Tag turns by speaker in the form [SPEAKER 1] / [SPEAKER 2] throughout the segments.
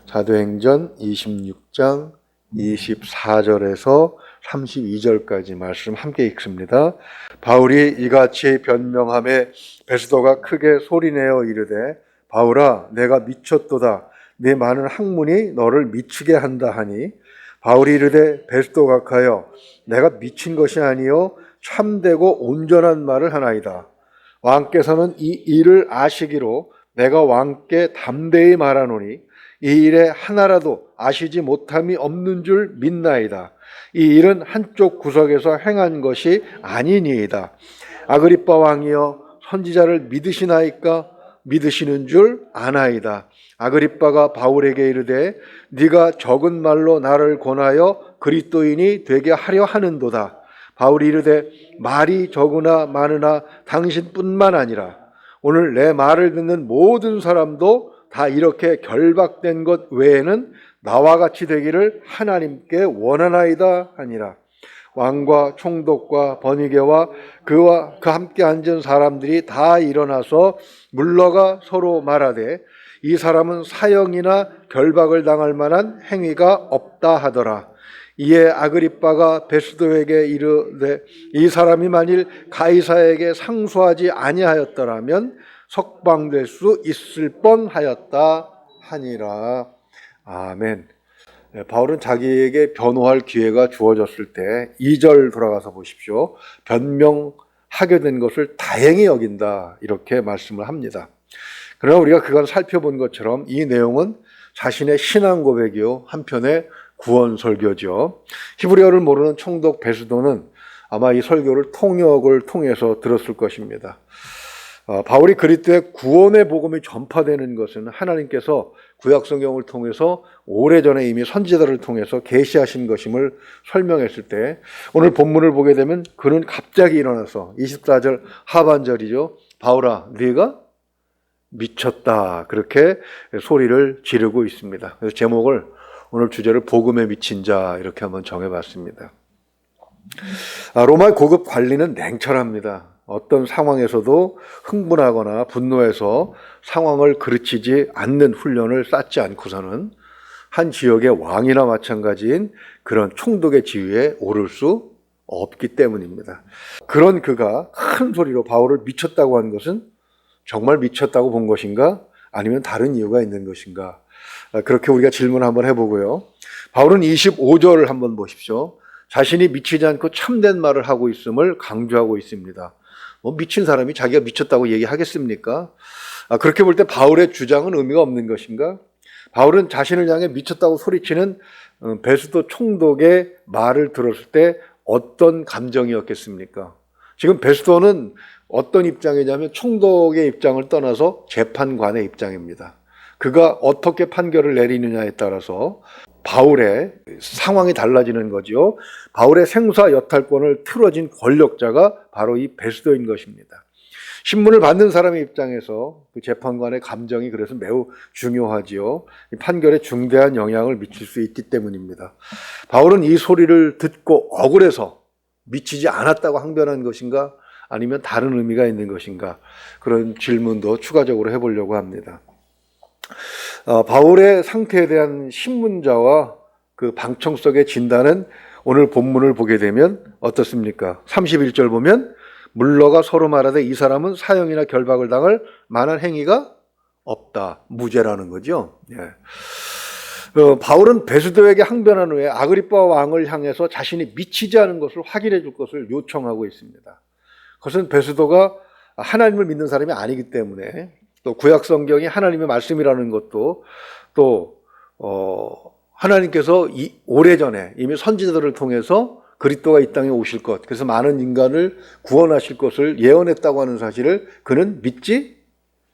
[SPEAKER 1] 사도행전 26장 24절에서 32절까지 말씀 함께 읽습니다. 바울이 이같이 변명하매 베스도가 크게 소리내어 이르되 바울아 내가 미쳤도다. 네 많은 학문이 너를 미치게 한다 하니 바울이 이르되 베스도 각하여 내가 미친 것이 아니요 참되고 온전한 말을 하나이다. 왕께서는 이 일을 아시기로 내가 왕께 담대히 말하노니 이 일에 하나라도 아시지 못함이 없는 줄 믿나이다. 이 일은 한쪽 구석에서 행한 것이 아니니이다. 아그리빠 왕이여 선지자를 믿으시나이까? 믿으시는 줄 아나이다. 아그리빠가 바울에게 이르되 네가 적은 말로 나를 권하여 그리스도인이 되게 하려 하는도다. 바울이 이르되 말이 적으나 많으나 당신뿐만 아니라 오늘 내 말을 듣는 모든 사람도 다 이렇게 결박된 것 외에는 나와 같이 되기를 하나님께 원하나이다 하니라. 왕과 총독과 버니게와 그와 그 함께 앉은 사람들이 다 일어나서 물러가 서로 말하되 이 사람은 사형이나 결박을 당할 만한 행위가 없다 하더라. 이에 아그리빠가 베스도에게 이르되 이 사람이 만일 가이사에게 상소하지 아니하였더라면 석방될 수 있을 뻔하였다 하니라. 아멘. 바울은 자기에게 변호할 기회가 주어졌을 때 2절 돌아가서 보십시오. 변명하게 된 것을 다행히 여긴다 이렇게 말씀을 합니다. 그러나 우리가 그간 살펴본 것처럼 이 내용은 자신의 신앙 고백이요 한편의 구원 설교죠. 히브리어를 모르는 총독 베스도는 아마 이 설교를 통역을 통해서 들었을 것입니다. 바울이 그리스도의 구원의 복음이 전파되는 것은 하나님께서 구약 성경을 통해서 오래전에 이미 선지자들을 통해서 계시하신 것임을 설명했을 때 오늘 본문을 보게 되면 그는 갑자기 일어나서 24절 하반절이죠. 바울아 네가 미쳤다 그렇게 소리를 지르고 있습니다. 그래서 제목을 오늘 주제를 복음에 미친 자 이렇게 한번 정해봤습니다. 로마의 고급 관리는 냉철합니다. 어떤 상황에서도 흥분하거나 분노해서 상황을 그르치지 않는 훈련을 쌓지 않고서는 한 지역의 왕이나 마찬가지인 그런 총독의 지위에 오를 수 없기 때문입니다. 그런 그가 큰 소리로 바울을 미쳤다고 한 것은 정말 미쳤다고 본 것인가? 아니면 다른 이유가 있는 것인가? 그렇게 우리가 질문 한번 해보고요. 바울은 25절을 한번 보십시오. 자신이 미치지 않고 참된 말을 하고 있음을 강조하고 있습니다. 미친 사람이 자기가 미쳤다고 얘기하겠습니까? 그렇게 볼 때 바울의 주장은 의미가 없는 것인가? 바울은 자신을 향해 미쳤다고 소리치는 베스도 총독의 말을 들었을 때 어떤 감정이었겠습니까? 지금 베스도는 어떤 입장이냐면 총독의 입장을 떠나서 재판관의 입장입니다. 그가 어떻게 판결을 내리느냐에 따라서 바울의 상황이 달라지는 거죠. 바울의 생사 여탈권을 틀어진 권력자가 바로 이 베스도인 것입니다. 신문을 받는 사람의 입장에서 그 재판관의 감정이 그래서 매우 중요하지요. 이 판결에 중대한 영향을 미칠 수 있기 때문입니다. 바울은 이 소리를 듣고 억울해서 미치지 않았다고 항변한 것인가? 아니면 다른 의미가 있는 것인가? 그런 질문도 추가적으로 해보려고 합니다. 바울의 상태에 대한 신문자와 그 방청석의 진단은 오늘 본문을 보게 되면 어떻습니까? 31절 보면 물러가 서로 말하되 이 사람은 사형이나 결박을 당할 만한 행위가 없다. 무죄라는 거죠. 예. 바울은 베스도에게 항변한 후에 아그리빠 왕을 향해서 자신이 미치지 않은 것을 확인해 줄 것을 요청하고 있습니다. 그것은 베스도가 하나님을 믿는 사람이 아니기 때문에 또 구약 성경이 하나님의 말씀이라는 것도 또 하나님께서 오래전에 이미 선지자들을 통해서 그리스도가 이 땅에 오실 것, 그래서 많은 인간을 구원하실 것을 예언했다고 하는 사실을 그는 믿지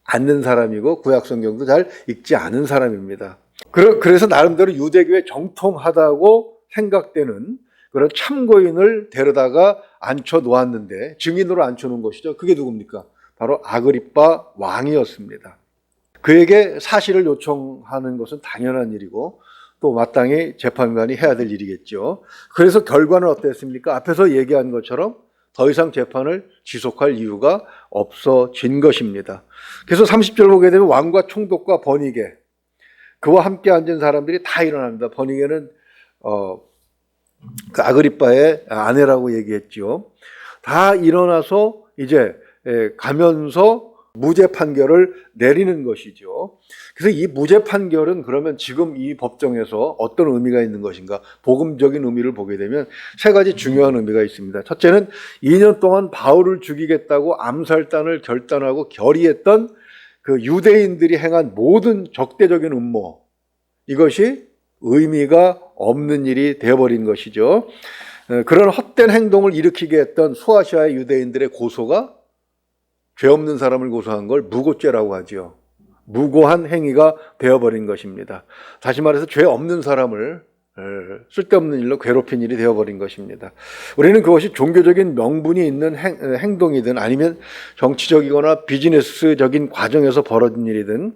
[SPEAKER 1] 않는 사람이고 구약 성경도 잘 읽지 않은 사람입니다. 그래서 나름대로 유대교에 정통하다고 생각되는 그런 참고인을 데려다가 앉혀 놓았는데 증인으로 앉혀 놓은 것이죠. 그게 누굽니까? 바로 아그리빠 왕이었습니다. 그에게 사실을 요청하는 것은 당연한 일이고 또 마땅히 재판관이 해야 될 일이겠죠. 그래서 결과는 어땠습니까? 앞에서 얘기한 것처럼 더 이상 재판을 지속할 이유가 없어진 것입니다. 그래서 30절 보게 되면 왕과 총독과 버니게 그와 함께 앉은 사람들이 다 일어납니다. 번역에는 그 아그리빠의 아내라고 얘기했죠. 다 일어나서 이제 가면서 무죄 판결을 내리는 것이죠. 그래서 이 무죄 판결은 그러면 지금 이 법정에서 어떤 의미가 있는 것인가? 복음적인 의미를 보게 되면 세 가지 중요한 의미가 있습니다. 첫째는 2년 동안 바울을 죽이겠다고 암살단을 결단하고 결의했던 그 유대인들이 행한 모든 적대적인 음모, 이것이 의미가 없는 일이 되어버린 것이죠. 그런 헛된 행동을 일으키게 했던 소아시아의 유대인들의 고소가 죄 없는 사람을 고소한 걸 무고죄라고 하죠. 무고한 행위가 되어버린 것입니다. 다시 말해서 죄 없는 사람을 쓸데없는 일로 괴롭힌 일이 되어버린 것입니다. 우리는 그것이 종교적인 명분이 있는 행동이든 아니면 정치적이거나 비즈니스적인 과정에서 벌어진 일이든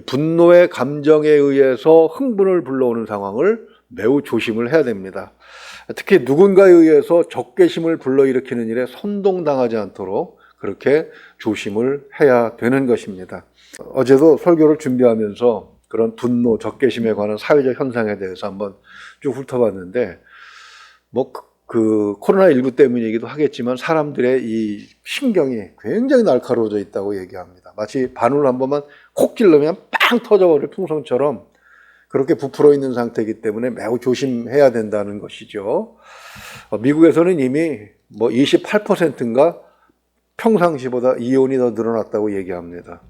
[SPEAKER 1] 분노의 감정에 의해서 흥분을 불러오는 상황을 매우 조심을 해야 됩니다. 특히 누군가에 의해서 적개심을 불러일으키는 일에 선동당하지 않도록 그렇게 조심을 해야 되는 것입니다. 어제도 설교를 준비하면서 그런 분노, 적개심에 관한 사회적 현상에 대해서 한번 쭉 훑어봤는데, 그 코로나19 때문이기도 하겠지만 사람들의 이 신경이 굉장히 날카로워져 있다고 얘기합니다. 마치 바늘 한 번만 콕 찔르면 빵 터져버릴 풍선처럼 그렇게 부풀어 있는 상태이기 때문에 매우 조심해야 된다는 것이죠. 미국에서는 이미 28%인가 평상시보다 이혼이 더 늘어났다고 얘기합니다.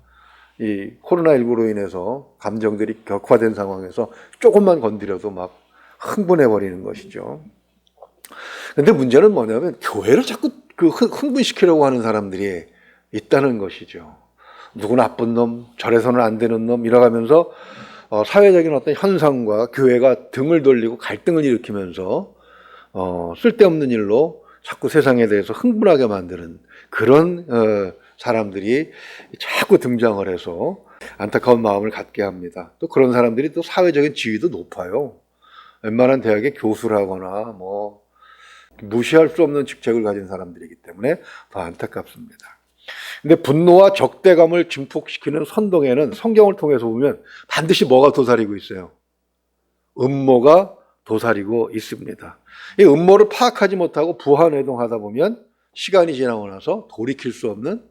[SPEAKER 1] 이 코로나19로 인해서 감정들이 격화된 상황에서 조금만 건드려도 막 흥분해버리는 것이죠. 근데 문제는 뭐냐면 교회를 자꾸 그 흥분시키려고 하는 사람들이 있다는 것이죠. 누구 나쁜 놈, 저래서는 안 되는 놈 이러면서 사회적인 어떤 현상과 교회가 등을 돌리고 갈등을 일으키면서 쓸데없는 일로 자꾸 세상에 대해서 흥분하게 만드는 그런 사람들이 자꾸 등장을 해서 안타까운 마음을 갖게 합니다. 또 그런 사람들이 또 사회적인 지위도 높아요. 웬만한 대학의 교수라거나 무시할 수 없는 직책을 가진 사람들이기 때문에 더 안타깝습니다. 근데 분노와 적대감을 증폭시키는 선동에는 성경을 통해서 보면 반드시 뭐가 도사리고 있어요? 음모가 도사리고 있습니다. 이 음모를 파악하지 못하고 부하내동하다 보면 시간이 지나고 나서 돌이킬 수 없는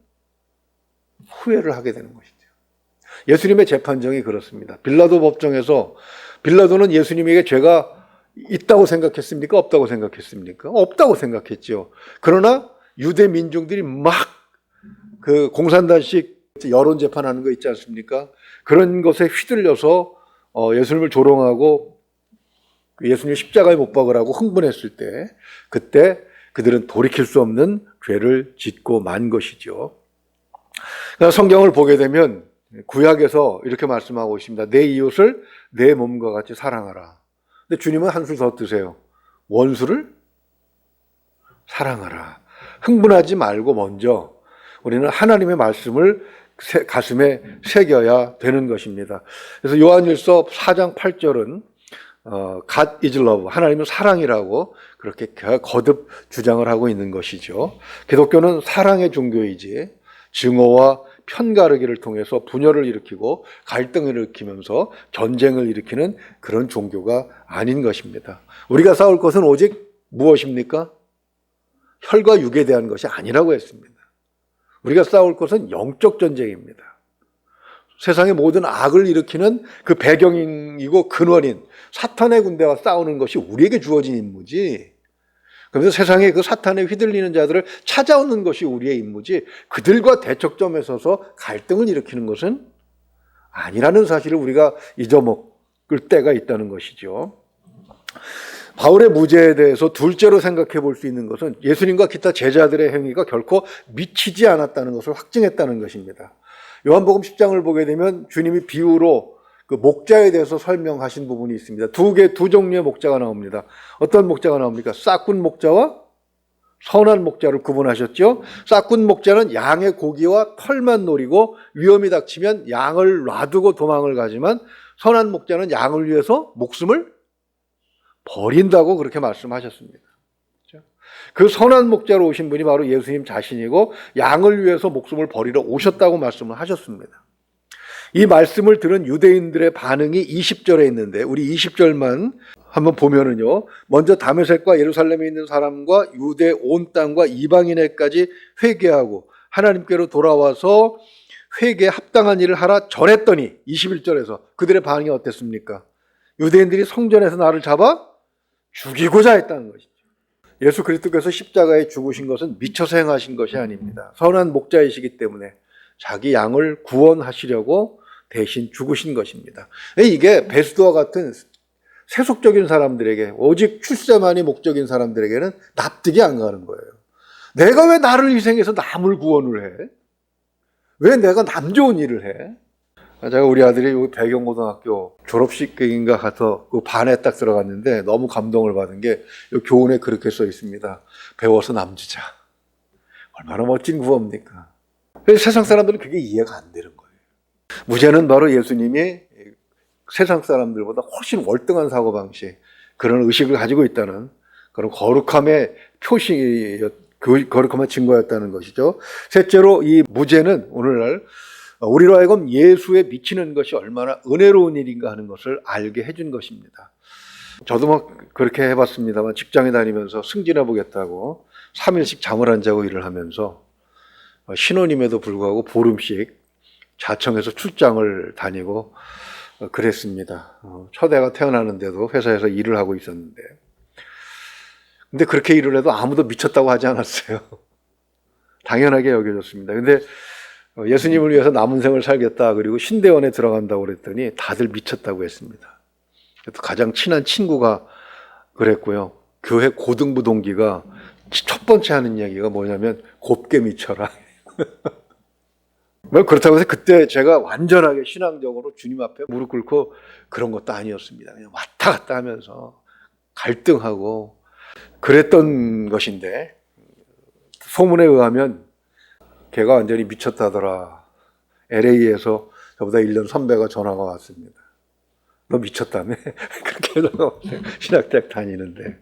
[SPEAKER 1] 후회를 하게 되는 것이죠. 예수님의 재판정이 그렇습니다. 빌라도 법정에서 빌라도는 예수님에게 죄가 있다고 생각했습니까? 없다고 생각했습니까? 없다고 생각했죠. 그러나 유대 민중들이 막 그 공산당식 여론 재판하는 거 있지 않습니까? 그런 것에 휘둘려서 예수님을 조롱하고 예수님 십자가에 못 박으라고 흥분했을 때 그때 그들은 돌이킬 수 없는 죄를 짓고 만 것이죠. 성경을 보게 되면 구약에서 이렇게 말씀하고 있습니다. 내 이웃을 내 몸과 같이 사랑하라. 근데 주님은 한술 더 뜨세요. 원수를 사랑하라. 흥분하지 말고 먼저 우리는 하나님의 말씀을 가슴에 새겨야 되는 것입니다. 그래서 요한일서 4장 8절은 God is love, 하나님은 사랑이라고 그렇게 거듭 주장을 하고 있는 것이죠. 기독교는 사랑의 종교이지 증오와 편가르기를 통해서 분열을 일으키고 갈등을 일으키면서 전쟁을 일으키는 그런 종교가 아닌 것입니다. 우리가 싸울 것은 오직 무엇입니까? 혈과 육에 대한 것이 아니라고 했습니다. 우리가 싸울 것은 영적 전쟁입니다. 세상의 모든 악을 일으키는 그 배경이고 근원인 사탄의 군대와 싸우는 것이 우리에게 주어진 임무지. 그래서 세상에 그 사탄에 휘둘리는 자들을 찾아오는 것이 우리의 임무지 그들과 대척점에 서서 갈등을 일으키는 것은 아니라는 사실을 우리가 잊어먹을 때가 있다는 것이죠. 바울의 무죄에 대해서 둘째로 생각해 볼 수 있는 것은 예수님과 기타 제자들의 행위가 결코 미치지 않았다는 것을 확증했다는 것입니다. 요한복음 10장을 보게 되면 주님이 비유로 그 목자에 대해서 설명하신 부분이 있습니다. 두 종류의 목자가 나옵니다. 어떤 목자가 나옵니까? 싹군 목자와 선한 목자를 구분하셨죠. 싹군 목자는 양의 고기와 털만 노리고 위험이 닥치면 양을 놔두고 도망을 가지만 선한 목자는 양을 위해서 목숨을 버린다고 그렇게 말씀하셨습니다. 그 선한 목자로 오신 분이 바로 예수님 자신이고 양을 위해서 목숨을 버리러 오셨다고 말씀을 하셨습니다. 이 말씀을 들은 유대인들의 반응이 20절에 있는데 우리 20절만 한번 보면은요. 먼저 다메섹과 예루살렘에 있는 사람과 유대 온 땅과 이방인에까지 회개하고 하나님께로 돌아와서 회개에 합당한 일을 하라 전했더니 21절에서 그들의 반응이 어땠습니까? 유대인들이 성전에서 나를 잡아 죽이고자 했다는 것이죠. 예수 그리스도께서 십자가에 죽으신 것은 미쳐서 행하신 것이 아닙니다. 선한 목자이시기 때문에 자기 양을 구원하시려고 대신 죽으신 것입니다. 이게 베스도와 같은 세속적인 사람들에게 오직 출세만이 목적인 사람들에게는 납득이 안 가는 거예요. 내가 왜 나를 희생해서 남을 구원을 해? 왜 내가 남 좋은 일을 해? 제가 우리 아들이 배경고등학교 졸업식인가 가서 그 반에 딱 들어갔는데 너무 감동을 받은 게 교훈에 그렇게 써 있습니다. 배워서 남주자. 얼마나 멋진 구호입니까? 세상 사람들은 그게 이해가 안 되는 거예요. 무죄는 바로 예수님이 세상 사람들보다 훨씬 월등한 사고방식, 그런 의식을 가지고 있다는 그런 거룩함의 거룩함의 증거였다는 것이죠. 셋째로 이 무죄는 오늘날 우리로 하여금 예수에 미치는 것이 얼마나 은혜로운 일인가 하는 것을 알게 해준 것입니다. 저도 막 그렇게 해봤습니다만 직장에 다니면서 승진해 보겠다고 3일씩 잠을 안 자고 일을 하면서 신혼임에도 불구하고 보름씩 자청해서 출장을 다니고 그랬습니다. 첫 애가 태어나는데도 회사에서 일을 하고 있었는데 근데 그렇게 일을 해도 아무도 미쳤다고 하지 않았어요. 당연하게 여겨졌습니다. 근데 예수님을 위해서 남은 생을 살겠다 그리고 신대원에 들어간다고 그랬더니 다들 미쳤다고 했습니다. 가장 친한 친구가 그랬고요. 교회 고등부 동기가 첫 번째 하는 이야기가 뭐냐면 곱게 미쳐라. 그렇다고 해서 그때 제가 완전하게 신앙적으로 주님 앞에 무릎 꿇고 그런 것도 아니었습니다. 그냥 왔다 갔다 하면서 갈등하고 그랬던 것인데 소문에 의하면 걔가 완전히 미쳤다더라. LA에서 저보다 1년 선배가 전화가 왔습니다. 너 미쳤다며? 그렇게 전화가 왔어요. 신학대학 다니는데.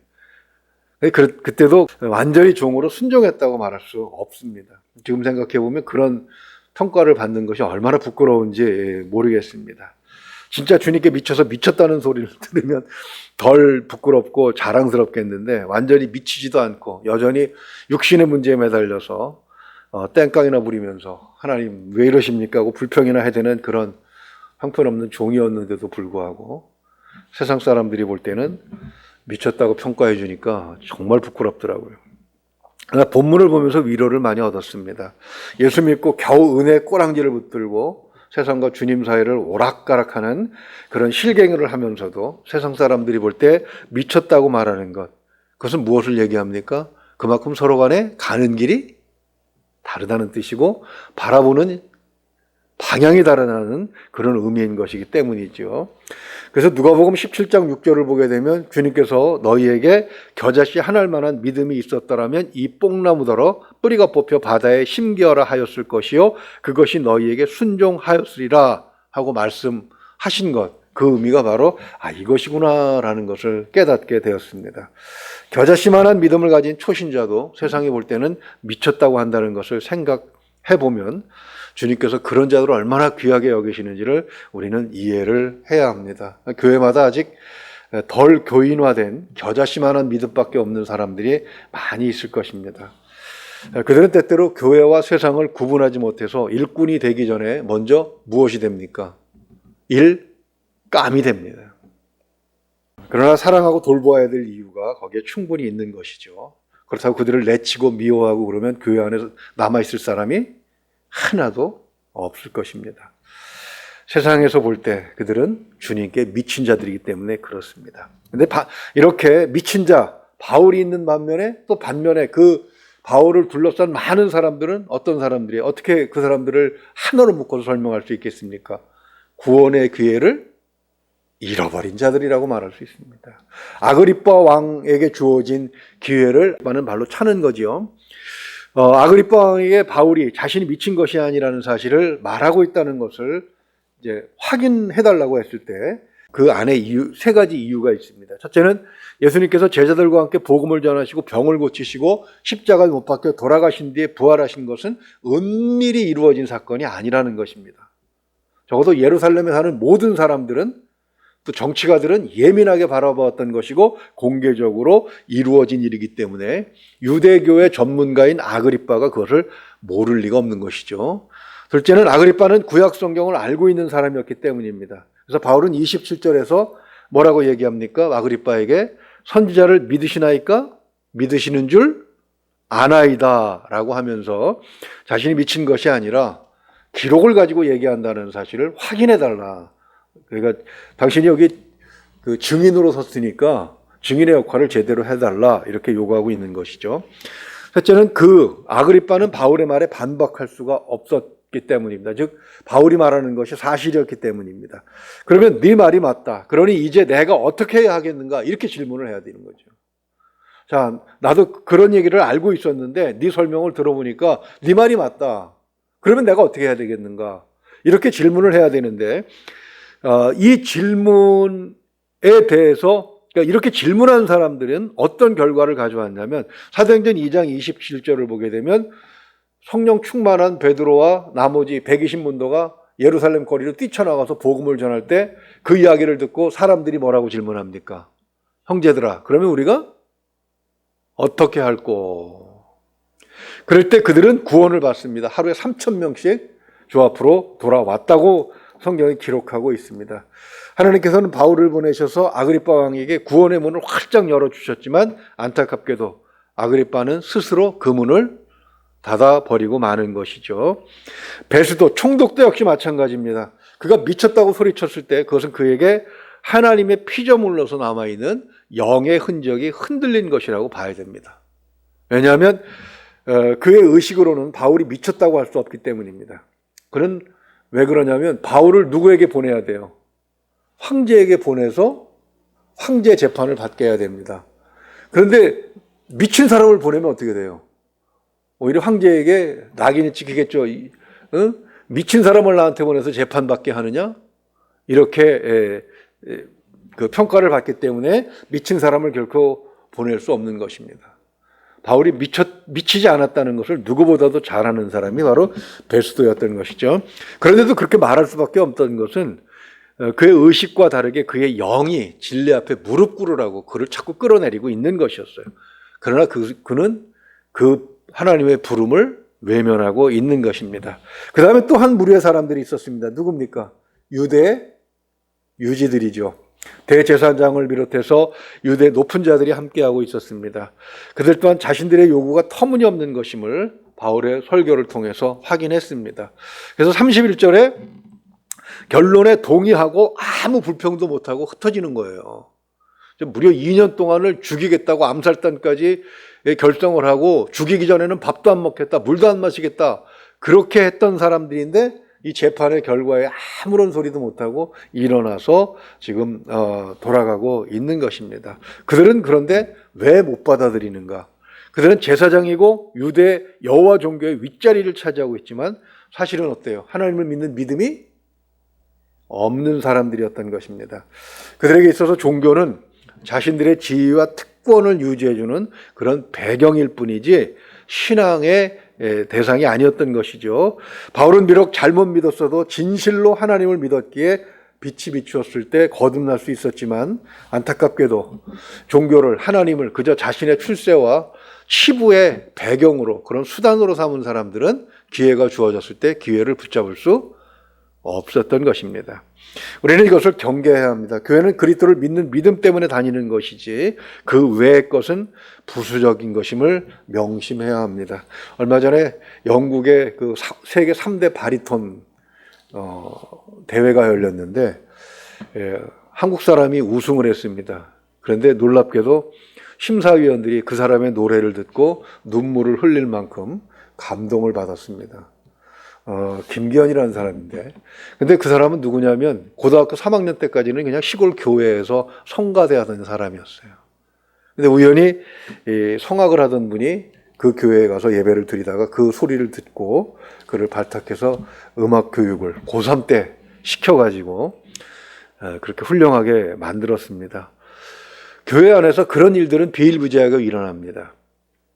[SPEAKER 1] 그때도 완전히 종으로 순종했다고 말할 수 없습니다. 지금 생각해보면 그런 평가를 받는 것이 얼마나 부끄러운지 모르겠습니다. 진짜 주님께 미쳐서 미쳤다는 소리를 들으면 덜 부끄럽고 자랑스럽겠는데 완전히 미치지도 않고 여전히 육신의 문제에 매달려서 땡깡이나 부리면서 하나님 왜 이러십니까 하고 불평이나 해대는 그런 형편없는 종이었는데도 불구하고 세상 사람들이 볼 때는 미쳤다고 평가해 주니까 정말 부끄럽더라고요. 그러나 본문을 보면서 위로를 많이 얻었습니다. 예수 믿고 겨우 은혜 꼬랑지를 붙들고 세상과 주님 사이를 오락가락하는 그런 실갱이를 하면서도 세상 사람들이 볼 때 미쳤다고 말하는 것, 그것은 무엇을 얘기합니까? 그만큼 서로 간에 가는 길이 다르다는 뜻이고 바라보는 방향이 다르다는 그런 의미인 것이기 때문이죠. 그래서 누가복음 17장 6절을 보게 되면 주님께서 너희에게 겨자씨 하나만한 믿음이 있었더라면 이 뽕나무더러 뿌리가 뽑혀 바다에 심기어라 하였을 것이요 그것이 너희에게 순종하였으리라 하고 말씀하신 것, 그 의미가 바로 이것이구나라는 것을 깨닫게 되었습니다. 겨자씨만한 믿음을 가진 초신자도 세상이 볼 때는 미쳤다고 한다는 것을 생각해보면 주님께서 그런 자들을 얼마나 귀하게 여기시는지를 우리는 이해를 해야 합니다. 교회마다 아직 덜 교인화된 겨자씨만한 믿음밖에 없는 사람들이 많이 있을 것입니다. 그들은 때때로 교회와 세상을 구분하지 못해서 일꾼이 되기 전에 먼저 무엇이 됩니까? 일감이 됩니다. 그러나 사랑하고 돌보아야 될 이유가 거기에 충분히 있는 것이죠. 그렇다고 그들을 내치고 미워하고 그러면 교회 안에서 남아있을 사람이 하나도 없을 것입니다. 세상에서 볼 때 그들은 주님께 미친 자들이기 때문에 그렇습니다. 근데 이렇게 미친 자, 바울이 있는 반면에 또 반면에 그 바울을 둘러싼 많은 사람들은 어떤 사람들이에요? 어떻게 그 사람들을 하나로 묶어서 설명할 수 있겠습니까? 구원의 기회를 잃어버린 자들이라고 말할 수 있습니다. 아그리빠 왕에게 주어진 기회를 많은 발로 차는 거지요. 아그리빠 왕에게 바울이 자신이 미친 것이 아니라는 사실을 말하고 있다는 것을 이제 확인해달라고 했을 때 그 안에 세 가지 이유가 있습니다. 첫째는 예수님께서 제자들과 함께 복음을 전하시고 병을 고치시고 십자가에 못 박혀 돌아가신 뒤에 부활하신 것은 은밀히 이루어진 사건이 아니라는 것입니다. 적어도 예루살렘에 사는 모든 사람들은, 또 정치가들은 예민하게 바라보았던 것이고 공개적으로 이루어진 일이기 때문에 유대교의 전문가인 아그리빠가 그것을 모를 리가 없는 것이죠. 둘째는 아그리빠는 구약 성경을 알고 있는 사람이었기 때문입니다. 그래서 바울은 27절에서 뭐라고 얘기합니까? 아그리빠에게 선지자를 믿으시나이까? 믿으시는 줄 아나이다 라고 하면서 자신이 미친 것이 아니라 기록을 가지고 얘기한다는 사실을 확인해 달라. 그러니까 당신이 여기 그 증인으로 섰으니까 증인의 역할을 제대로 해달라 이렇게 요구하고 있는 것이죠. 셋째는 그 아그리빠는 바울의 말에 반박할 수가 없었기 때문입니다. 즉 바울이 말하는 것이 사실이었기 때문입니다. 그러면 네 말이 맞다. 그러니 이제 내가 어떻게 해야 하겠는가 이렇게 질문을 해야 되는 거죠. 자, 나도 그런 얘기를 알고 있었는데 네 설명을 들어보니까 네 말이 맞다. 그러면 내가 어떻게 해야 되겠는가 이렇게 질문을 해야 되는데 이 질문에 대해서 그러니까 이렇게 질문한 사람들은 어떤 결과를 가져왔냐면 사도행전 2장 27절을 보게 되면 성령 충만한 베드로와 나머지 120문도가 예루살렘 거리로 뛰쳐나가서 복음을 전할 때 그 이야기를 듣고 사람들이 뭐라고 질문합니까? 형제들아, 그러면 우리가 어떻게 할꼬? 그럴 때 그들은 구원을 받습니다. 하루에 3,000명씩 주 앞으로 돌아왔다고 성경이 기록하고 있습니다. 하나님께서는 바울을 보내셔서 아그리빠 왕에게 구원의 문을 활짝 열어주셨지만 안타깝게도 아그리빠는 스스로 그 문을 닫아버리고 마는 것이죠. 베스도 총독도 역시 마찬가지입니다. 그가 미쳤다고 소리쳤을 때 그것은 그에게 하나님의 피조물로서 남아있는 영의 흔적이 흔들린 것이라고 봐야 됩니다. 왜냐하면 그의 의식으로는 바울이 미쳤다고 할 수 없기 때문입니다. 그는 왜 그러냐면 바울을 누구에게 보내야 돼요? 황제에게 보내서 황제 재판을 받게 해야 됩니다. 그런데 미친 사람을 보내면 어떻게 돼요? 오히려 황제에게 낙인이 찍히겠죠. 미친 사람을 나한테 보내서 재판받게 하느냐? 이렇게 그 평가를 받기 때문에 미친 사람을 결코 보낼 수 없는 것입니다. 바울이 미치지 않았다는 것을 누구보다도 잘 아는 사람이 바로 베스도였던 것이죠. 그런데도 그렇게 말할 수밖에 없던 것은 그의 의식과 다르게 그의 영이 진리 앞에 무릎 꿇으라고 그를 자꾸 끌어내리고 있는 것이었어요. 그러나 그는 그 하나님의 부름을 외면하고 있는 것입니다. 그 다음에 또 한 무리의 사람들이 있었습니다. 누굽니까? 유대 유지들이죠. 대제사장을 비롯해서 유대 높은 자들이 함께하고 있었습니다. 그들 또한 자신들의 요구가 터무니없는 것임을 바울의 설교를 통해서 확인했습니다. 그래서 31절에 결론에 동의하고 아무 불평도 못하고 흩어지는 거예요. 무려 2년 동안을 죽이겠다고 암살단까지 결정을 하고 죽이기 전에는 밥도 안 먹겠다, 물도 안 마시겠다 그렇게 했던 사람들인데 이 재판의 결과에 아무런 소리도 못하고 일어나서 지금 돌아가고 있는 것입니다. 그들은 그런데 왜 못 받아들이는가? 그들은 제사장이고 유대 여호와 종교의 윗자리를 차지하고 있지만 사실은 어때요? 하나님을 믿는 믿음이 없는 사람들이었던 것입니다. 그들에게 있어서 종교는 자신들의 지위와 특권을 유지해주는 그런 배경일 뿐이지 신앙의 대상이 아니었던 것이죠. 바울은 비록 잘못 믿었어도 진실로 하나님을 믿었기에 빛이 비추었을 때 거듭날 수 있었지만 안타깝게도 종교를 하나님을 그저 자신의 출세와 치부의 배경으로 그런 수단으로 삼은 사람들은 기회가 주어졌을 때 기회를 붙잡을 수 없었던 것입니다. 우리는 이것을 경계해야 합니다. 교회는 그리스도를 믿는 믿음 때문에 다니는 것이지 그 외의 것은 부수적인 것임을 명심해야 합니다. 얼마 전에 영국의 그 세계 3대 바리톤 대회가 열렸는데 한국 사람이 우승을 했습니다. 그런데 놀랍게도 심사위원들이 그 사람의 노래를 듣고 눈물을 흘릴 만큼 감동을 받았습니다. 김기현이라는 사람인데, 근데 그 사람은 누구냐면 고등학교 3학년 때까지는 그냥 시골 교회에서 성가대 하던 사람이었어요. 근데 우연히 성악을 하던 분이 그 교회에 가서 예배를 드리다가 그 소리를 듣고 그를 발탁해서 음악 교육을 고3 때 시켜가지고 그렇게 훌륭하게 만들었습니다. 교회 안에서 그런 일들은 비일비재하게 일어납니다.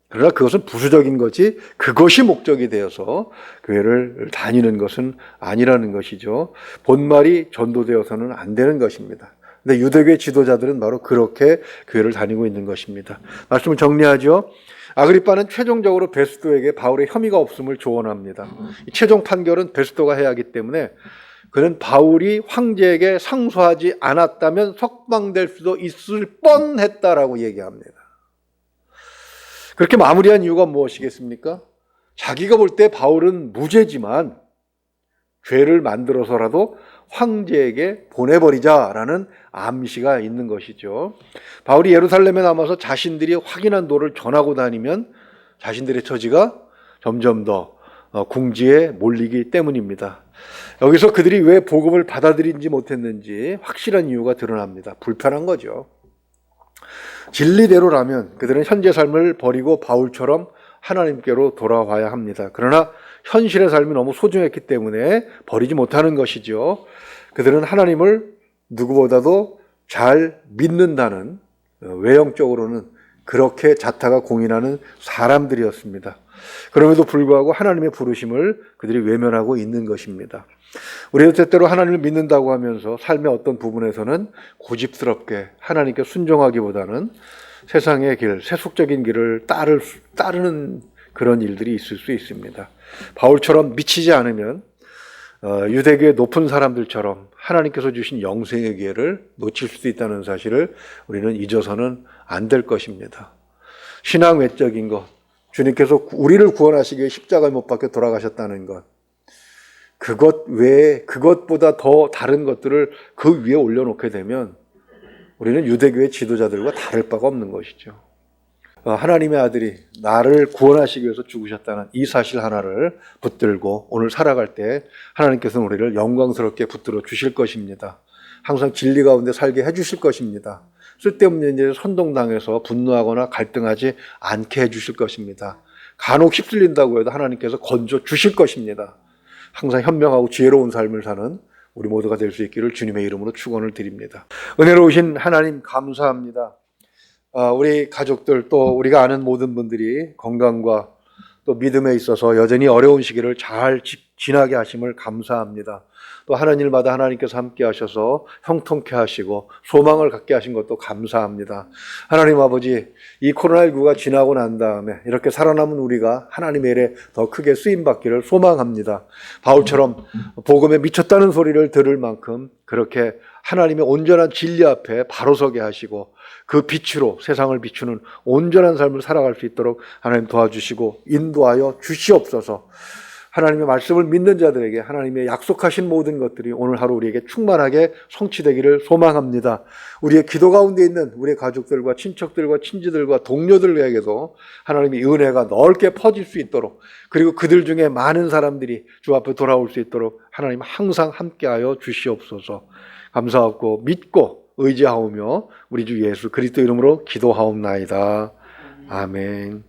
[SPEAKER 1] 그러나 그것은 부수적인 거지 그것이 목적이 되어서 교회를 다니는 것은 아니라는 것이죠. 본말이 전도되어서는 안 되는 것입니다. 근데 유대교의 지도자들은 바로 그렇게 교회를 다니고 있는 것입니다. 말씀을 정리하죠. 아그리빠는 최종적으로 베스도에게 바울의 혐의가 없음을 조언합니다. 최종 판결은 베스도가 해야 하기 때문에 그는 바울이 황제에게 상소하지 않았다면 석방될 수도 있을 뻔했다라고 얘기합니다. 그렇게 마무리한 이유가 무엇이겠습니까? 자기가 볼 때 바울은 무죄지만 죄를 만들어서라도 황제에게 보내버리자라는 암시가 있는 것이죠. 바울이 예루살렘에 남아서 자신들이 확인한 도를 전하고 다니면 자신들의 처지가 점점 더 궁지에 몰리기 때문입니다. 여기서 그들이 왜 복음을 받아들이지 못했는지 확실한 이유가 드러납니다. 불편한 거죠. 진리대로라면 그들은 현재 삶을 버리고 바울처럼 하나님께로 돌아와야 합니다. 그러나 현실의 삶이 너무 소중했기 때문에 버리지 못하는 것이죠. 그들은 하나님을 누구보다도 잘 믿는다는, 외형적으로는 그렇게 자타가 공인하는 사람들이었습니다. 그럼에도 불구하고 하나님의 부르심을 그들이 외면하고 있는 것입니다. 우리도 때때로 하나님을 믿는다고 하면서 삶의 어떤 부분에서는 고집스럽게 하나님께 순종하기보다는 세상의 길, 세속적인 길을 따르는 그런 일들이 있을 수 있습니다. 바울처럼 미치지 않으면 유대교의 높은 사람들처럼 하나님께서 주신 영생의 기회를 놓칠 수도 있다는 사실을 우리는 잊어서는 안 될 것입니다. 신앙 외적인 것, 주님께서 우리를 구원하시기 위해 십자가에 못 박혀 돌아가셨다는 것, 그것 외에 그것보다 더 다른 것들을 그 위에 올려놓게 되면 우리는 유대교의 지도자들과 다를 바가 없는 것이죠. 하나님의 아들이 나를 구원하시기 위해서 죽으셨다는 이 사실 하나를 붙들고 오늘 살아갈 때 하나님께서는 우리를 영광스럽게 붙들어 주실 것입니다. 항상 진리 가운데 살게 해주실 것입니다. 쓸데없는 일에 선동당해서 분노하거나 갈등하지 않게 해주실 것입니다. 간혹 휩쓸린다고 해도 하나님께서 건져 주실 것입니다. 항상 현명하고 지혜로운 삶을 사는 우리 모두가 될 수 있기를 주님의 이름으로 축원을 드립니다. 은혜로우신 하나님 감사합니다. 우리 가족들 또 우리가 아는 모든 분들이 건강과 또 믿음에 있어서 여전히 어려운 시기를 잘 지나게 하심을 감사합니다. 또 하는 일마다 하나님께서 함께 하셔서 형통케 하시고 소망을 갖게 하신 것도 감사합니다. 하나님 아버지, 이 코로나19가 지나고 난 다음에 이렇게 살아남은 우리가 하나님의 일에 더 크게 쓰임받기를 소망합니다. 바울처럼 복음에 미쳤다는 소리를 들을 만큼 그렇게 하나님의 온전한 진리 앞에 바로 서게 하시고 그 빛으로 세상을 비추는 온전한 삶을 살아갈 수 있도록 하나님 도와주시고 인도하여 주시옵소서. 하나님의 말씀을 믿는 자들에게 하나님의 약속하신 모든 것들이 오늘 하루 우리에게 충만하게 성취되기를 소망합니다. 우리의 기도 가운데 있는 우리의 가족들과 친척들과 친지들과 동료들에게도 하나님의 은혜가 넓게 퍼질 수 있도록, 그리고 그들 중에 많은 사람들이 주 앞에 돌아올 수 있도록 하나님 항상 함께하여 주시옵소서. 감사하고 믿고 의지하오며 우리 주 예수 그리스도 이름으로 기도하옵나이다. 아멘.